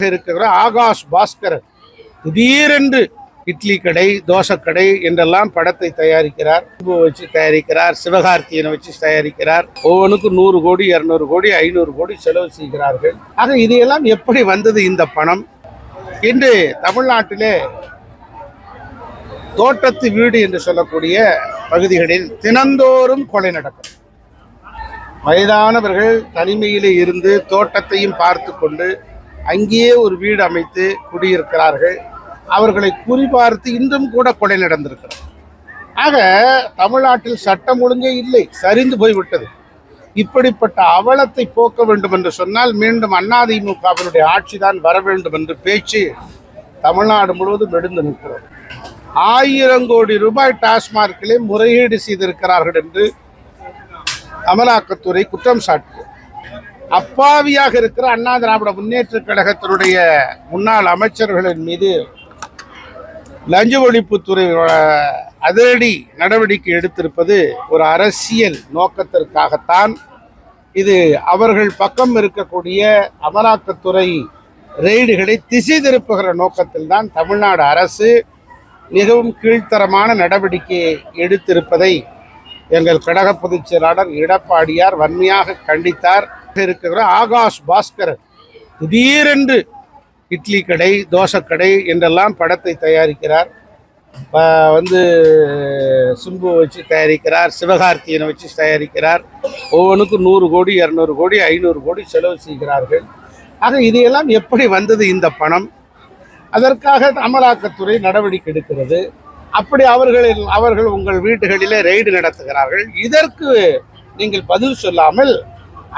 இருக்கிற ஆகாஷ் பாஸ்கரன் திடீரென்று இட்லி கடை, தோசை கடை என்றெல்லாம் படத்தை தயாரிக்கிறார். வச்சு தயாரிக்கிறார், சிவகார்த்தியனை வச்சு தயாரிக்கிறார். ஒவ்வொன்றுக்கும் 100 கோடி, 200 கோடி, 500 கோடி செலவு செய்கிறார்கள். ஆக இதையெல்லாம் எப்படி வந்தது இந்த பணம்? இன்று தமிழ்நாட்டிலே தோட்டத்து வீடு என்று சொல்லக்கூடிய பகுதிகளில் தினந்தோறும் கொலை நடக்கும். வயதானவர்கள் தனிமையிலே இருந்து தோட்டத்தையும் பார்த்து கொண்டு அங்கேயே ஒரு வீடு அமைத்து குடியிருக்கிறார்கள். அவர்களை குறிபார்த்து இன்றும் கூட கொலை நடந்திருக்கிறது. ஆக தமிழ்நாட்டில் சட்டம் ஒழுங்கே இல்லை, சரிந்து போய்விட்டது. இப்படிப்பட்ட அவலத்தை போக்க வேண்டும் என்று சொன்னால் மீண்டும் அதிமுகவினுடைய ஆட்சிதான் வர வேண்டும் என்று பேச்சு தமிழ்நாடு முழுவதும் எடுந்து நிற்கிறது. 1000 கோடி ரூபாய் டாஸ்மார்க்கிலே முறையீடு செய்திருக்கிறார்கள் என்று அமலாக்கத்துறை குற்றம் சாட்டியது. அப்பாவியாக இருக்கிற அண்ணா திராவிட முன்னேற்ற கழகத்தினுடைய முன்னாள் அமைச்சர்களின் மீது லஞ்ச ஒழிப்புத்துறை அதிரடி நடவடிக்கை எடுத்திருப்பது ஒரு அரசியல் நோக்கத்திற்காகத்தான். இது அவர்கள் பக்கம் இருக்கக்கூடிய அமலாக்கத்துறை ரெய்டுகளை திசை திருப்புகிற நோக்கத்தில் தான் தமிழ்நாடு அரசு மிகவும் கீழ்த்தரமான நடவடிக்கையை எடுத்திருப்பதை எங்கள் கழக பொதுச் செயலாளர் எடப்பாடியார் வன்மையாக கண்டித்தார். இருக்கிற ஆகாஷ் பாஸ்கரன் திடீரென்று இட்லி கடை, தோசை கடை என்றெல்லாம் படத்தை தயாரிக்கிறார். சிம்பு வச்சு தயாரிக்கிறார், சிவகார்த்தியனை வச்சு தயாரிக்கிறார். ஒவ்வொன்றுக்கும் 100 கோடி, 200 கோடி, 500 கோடி செலவு செய்கிறார்கள். ஆக இதையெல்லாம் எப்படி வந்தது இந்த பணம்? அதற்காக அமலாக்கத்துறை நடவடிக்கை எடுக்கிறது. அப்படி அவர்கள் உங்கள் வீடுகளிலே ரெய்டு நடத்துகிறார்கள். இதற்கு நீங்கள் பதில் சொல்லாமல்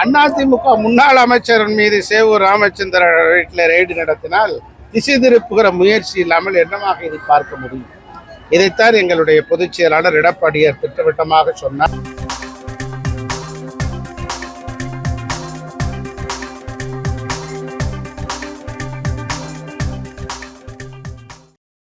அதிமுக முன்னாள் அமைச்சரின் மீது சேவூர் ராமச்சந்திர வீட்டில் ரெய்டு நடத்தினால் திசை திருப்புகிற முயற்சி இல்லாமல் என்னமாக இதை பார்க்க முடியும்? இதைத்தான் எங்களுடைய பொதுச் செயலாளர் எடப்பாடியார் திட்டவட்டமாக சொன்னார்.